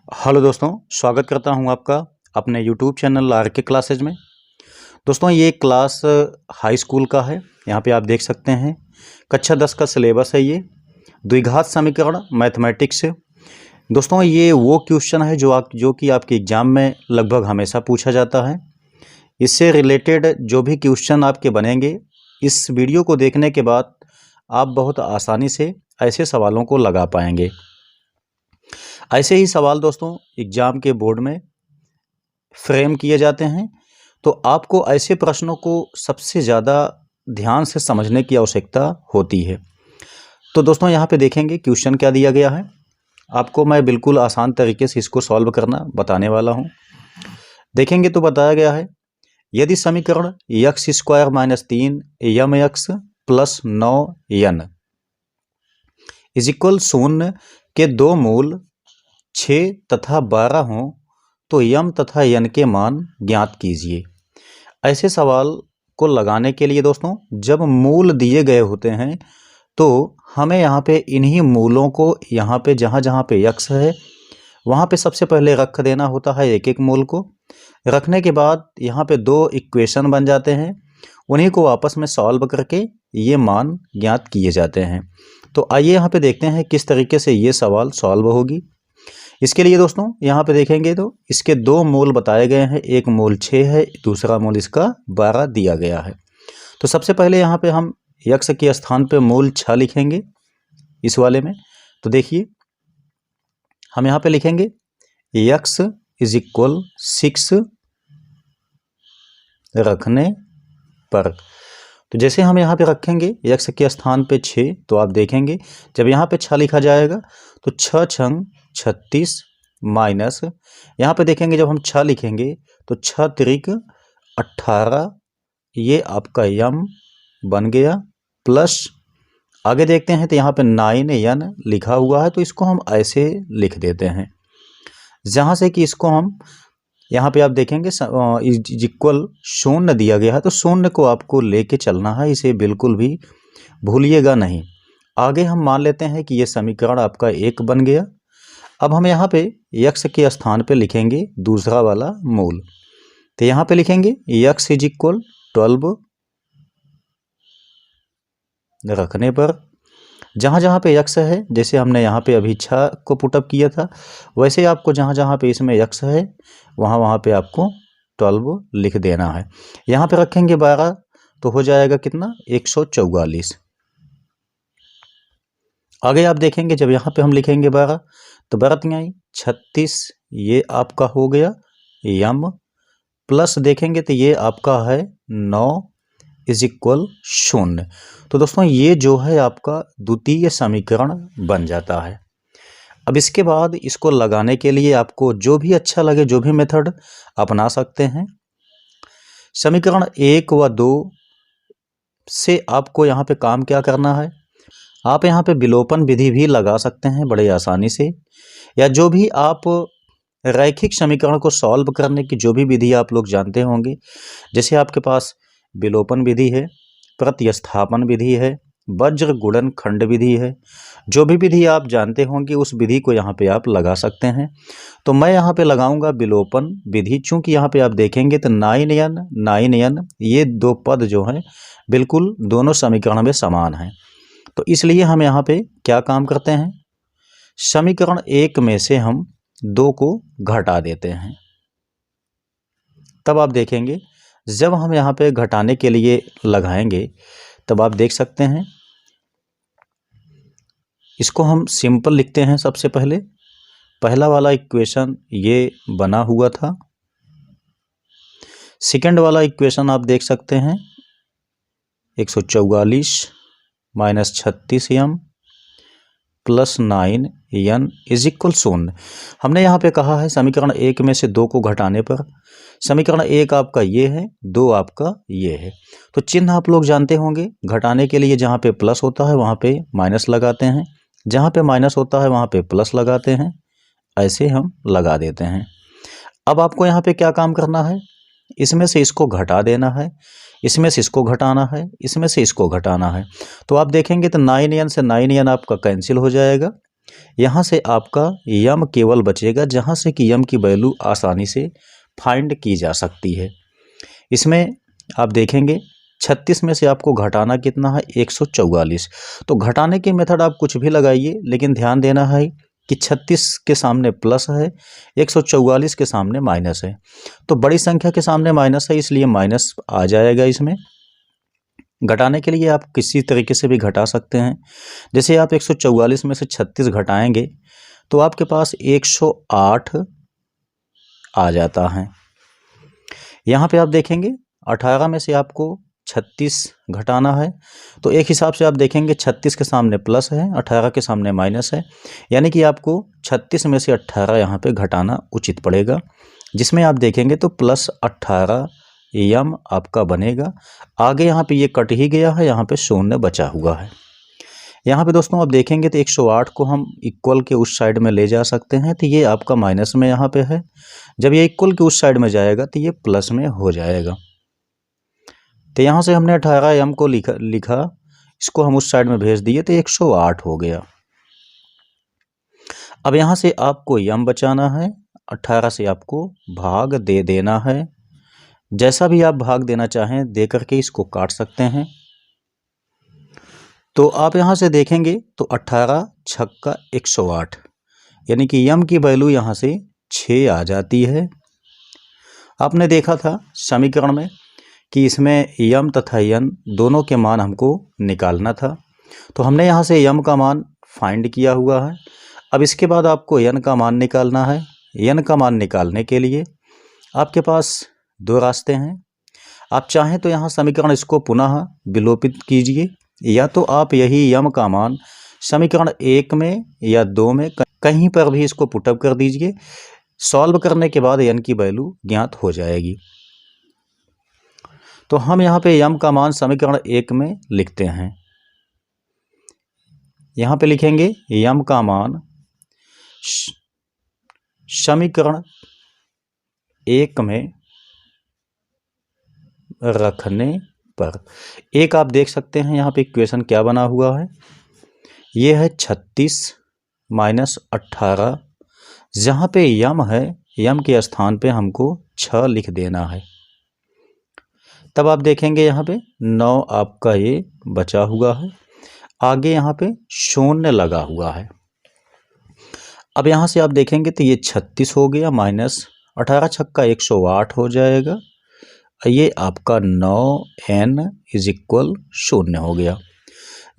Hello दोस्तों, स्वागत करता हूं आपका अपने यूट्यूब चैनल आर के क्लासेज में। दोस्तों ये क्लास हाई स्कूल का है। यहाँ पे आप देख सकते हैं कक्षा 10 का सिलेबस है। ये द्विघात समीकरण मैथमेटिक्स। दोस्तों ये वो क्वेश्चन है जो कि आपके एग्जाम में लगभग हमेशा पूछा जाता है। इससे रिलेटेड जो भी क्वेश्चन आपके बनेंगे, इस वीडियो को देखने के बाद आप बहुत आसानी से ऐसे सवालों को लगा पाएंगे। ऐसे ही सवाल दोस्तों एग्जाम के बोर्ड में फ्रेम किए जाते हैं, तो आपको ऐसे प्रश्नों को सबसे ज़्यादा ध्यान से समझने की आवश्यकता होती है। तो दोस्तों यहाँ पे देखेंगे क्वेश्चन क्या दिया गया है। आपको मैं बिल्कुल आसान तरीके से इसको सॉल्व करना बताने वाला हूँ। देखेंगे तो बताया गया है, यदि समीकरण x square minus 3 mx plus 9 n is equal 0 के दो मूल 6 तथा 12 हों तो यम तथा यन के मान ज्ञात कीजिए। ऐसे सवाल को लगाने के लिए दोस्तों जब मूल दिए गए होते हैं तो हमें यहाँ पे इन्हीं मूलों को यहाँ पे जहाँ पे x है वहाँ पे सबसे पहले रख देना होता है। एक एक मूल को रखने के बाद यहाँ पे दो इक्वेशन बन जाते हैं, उन्हीं को आपस में सॉल्व करके ये मान ज्ञात किए जाते हैं। तो आइए यहाँ पे देखते हैं किस तरीके से ये सवाल सॉल्व होगी। इसके लिए दोस्तों यहाँ पे देखेंगे तो इसके दो मूल बताए गए हैं, एक मूल 6 है, दूसरा मूल इसका 12 दिया गया है। तो सबसे पहले यहाँ पे हम x के स्थान पे मूल 6 लिखेंगे इस वाले में। तो देखिए हम यहाँ पे लिखेंगे x इज इक्वल 6 रखने पर। तो जैसे हम यहाँ पे रखेंगे x के स्थान पे 6, तो आप देखेंगे जब यहाँ पे 6 लिखा जाएगा तो 6 छंग 36 माइनस यहाँ पे देखेंगे जब हम 6 लिखेंगे तो 6 त्रिक 18, ये आपका यम बन गया, प्लस आगे देखते हैं तो यहाँ पे 9n लिखा हुआ है, तो इसको हम ऐसे लिख देते हैं जहाँ से कि इसको हम यहाँ पे आप देखेंगे इज इक्वल 0 दिया गया है, तो 0 को आपको लेके चलना है, इसे बिल्कुल भी भूलिएगा नहीं। आगे हम मान लेते हैं कि ये समीकरण आपका 1 बन गया। अब हम यहाँ पे x के स्थान पे लिखेंगे दूसरा वाला मूल। तो यहाँ पे लिखेंगे x इज इक्वल 12 रखने पर जहाँ पे x है, जैसे हमने यहाँ पे अभी 6 को पुटअप किया था, वैसे आपको जहाँ पे इसमें x है वहाँ पे आपको 12 लिख देना है। यहाँ पे रखेंगे 12 तो हो जाएगा कितना 144। आगे आप देखेंगे जब यहाँ पे हम लिखेंगे 12 तो 12 36, ये आपका हो गया यम, प्लस देखेंगे तो ये आपका है 9 इज इक्वल 0। तो दोस्तों ये जो है आपका द्वितीय समीकरण बन जाता है। अब इसके बाद इसको लगाने के लिए आपको जो भी अच्छा लगे, जो भी मेथड अपना सकते हैं। समीकरण 1 व 2 से आपको यहाँ पे काम क्या करना है, आप यहाँ पे विलोपन विधि भी लगा सकते हैं बड़े आसानी से, या जो भी आप रैखिक समीकरण को सॉल्व करने की जो भी विधि आप लोग जानते होंगे, जैसे आपके पास विलोपन विधि है, प्रतिस्थापन विधि है, वज्र गुणन खंड विधि है, जो भी विधि आप जानते होंगे उस विधि को यहाँ पे आप लगा सकते हैं। तो मैं यहाँ पे लगाऊंगा विलोपन विधि, चूंकि यहाँ पे आप देखेंगे तो 9n ये दो पद जो हैं बिल्कुल दोनों समीकरण में समान हैं। तो इसलिए हम यहाँ पे क्या काम करते हैं, समीकरण 1 में से हम 2 को घटा देते हैं। तब आप देखेंगे जब हम यहाँ पे घटाने के लिए लगाएंगे तब आप देख सकते हैं इसको हम सिंपल लिखते हैं। सबसे पहले पहला वाला इक्वेशन ये बना हुआ था, सेकंड वाला इक्वेशन आप देख सकते हैं 144 minus 36m plus 9n is equal 0। हमने यहाँ पे कहा है समीकरण 1 में से 2 को घटाने पर समीकरण 1 आपका ये है, 2 आपका ये है। तो चिन्ह आप लोग जानते होंगे, घटाने के लिए जहाँ पे प्लस होता है वहाँ पे माइनस लगाते हैं, जहाँ पे माइनस होता है वहाँ पे प्लस लगाते हैं, ऐसे हम लगा देते हैं। अब आपको यहाँ पे क्या काम करना है, इसमें से इसको घटा देना है, इसमें से इसको घटाना है, इसमें से इसको घटाना है। तो आप देखेंगे तो 9n से 9n आपका कैंसिल हो जाएगा, यहाँ से आपका यम केवल बचेगा जहाँ से कि यम की वैल्यू आसानी से फाइंड की जा सकती है। इसमें आप देखेंगे 36 में से आपको घटाना कितना है 144। तो घटाने के मेथड आप कुछ भी लगाइए, लेकिन ध्यान देना है कि 36 के सामने प्लस है, 144 के सामने माइनस है। तो बड़ी संख्या के सामने माइनस है, इसलिए माइनस आ जाएगा। इसमें घटाने के लिए आप किसी तरीके से भी घटा सकते हैं। जैसे आप 144 में से 36 घटाएंगे तो आपके पास 108 आ जाता है। यहाँ पे आप देखेंगे 18 में से आपको 36 घटाना है, तो एक हिसाब से आप देखेंगे 36 के सामने प्लस है, 18 के सामने माइनस है, यानी कि आपको 36 में से 18 यहाँ पे घटाना उचित पड़ेगा, जिसमें आप देखेंगे तो +18 यम आपका बनेगा। आगे यहाँ पे ये कट ही गया है, यहाँ पे शून्य बचा हुआ है। यहाँ पे दोस्तों आप देखेंगे तो 108 को हम इक्वल के उस साइड में ले जा सकते हैं, तो ये आपका माइनस में यहाँ पे है। जब ये इक्वल के उस साइड में जाएगा तो ये प्लस में हो जाएगा। तो यहाँ से हमने 18 यम को लिखा, इसको हम उस साइड में भेज दिए तो 108 हो गया। अब यहाँ से आपको यम बचाना है, 18 से आपको भाग दे देना है। जैसा भी आप भाग देना चाहें दे करके इसको काट सकते हैं। तो आप यहाँ से देखेंगे तो 18 छक्का 108, यानी कि यम की वैल्यू यहाँ से 6 आ जाती है। आपने देखा था समीकरण में कि इसमें यम तथा यन दोनों के मान हमको निकालना था, तो हमने यहाँ से यम का मान फाइंड किया हुआ है। अब इसके बाद आपको यन का मान निकालना है। यन का मान निकालने के लिए आपके पास दो रास्ते हैं। आप चाहें तो यहाँ समीकरण इसको पुनः विलोपित कीजिए, या तो आप यही यम का मान समीकरण 1 में या 2 में कहीं पर भी इसको पुटअप कर दीजिए। सॉल्व करने के बाद यन की वैल्यू ज्ञात हो जाएगी। तो हम यहाँ पे यम का मान समीकरण 1 में लिखते हैं। यहाँ पे लिखेंगे यम का मान समीकरण 1 में रखने पर। एक आप देख सकते हैं यहाँ पे इक्वेशन क्या बना हुआ है, ये है 36 माइनस 18। जहाँ पे यम है, यम के स्थान पे हमको 6 लिख देना है। तब आप देखेंगे यहाँ पे 9 आपका ये बचा हुआ है, आगे यहाँ पे शून्य लगा हुआ है। अब यहाँ से आप देखेंगे तो ये 36 हो गया, माइनस 18 छक्का 108 हो जाएगा। ये आपका 9n = 0 हो गया।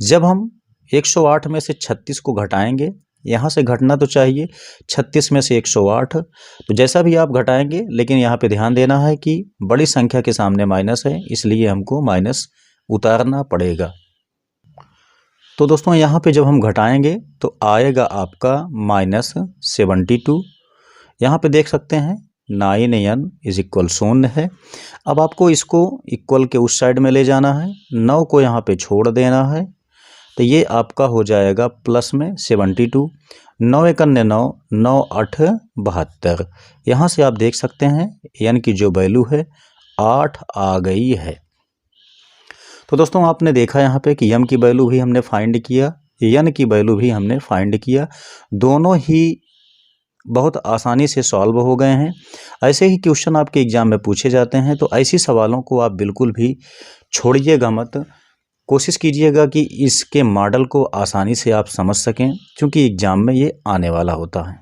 जब हम 108 में से 36 को घटाएंगे, यहाँ से घटना तो चाहिए 36 में से 108, तो जैसा भी आप घटाएंगे, लेकिन यहाँ पे ध्यान देना है कि बड़ी संख्या के सामने माइनस है, इसलिए हमको माइनस उतारना पड़ेगा। तो दोस्तों यहाँ पे जब हम घटाएंगे तो आएगा आपका -72। यहाँ पे देख सकते हैं 9n = 0 है। अब आपको इसको इक्वल के उस साइड में ले जाना है, 9 को यहाँ पे छोड़ देना है, तो ये आपका हो जाएगा प्लस में 72। 9 × 9 9 8 72। यहाँ से आप देख सकते हैं n की जो वैल्यू है 8 आ गई है। तो दोस्तों आपने देखा यहाँ पे कि यम की वैल्यू भी हमने फाइंड किया, यन की वैल्यू भी हमने फाइंड किया। दोनों ही बहुत आसानी से सॉल्व हो गए हैं। ऐसे ही क्वेश्चन आपके एग्जाम में पूछे जाते हैं, तो ऐसी सवालों को आप बिल्कुल भी छोड़िएगा मत। कोशिश कीजिएगा कि इसके मॉडल को आसानी से आप समझ सकें, क्योंकि एग्जाम में ये आने वाला होता है।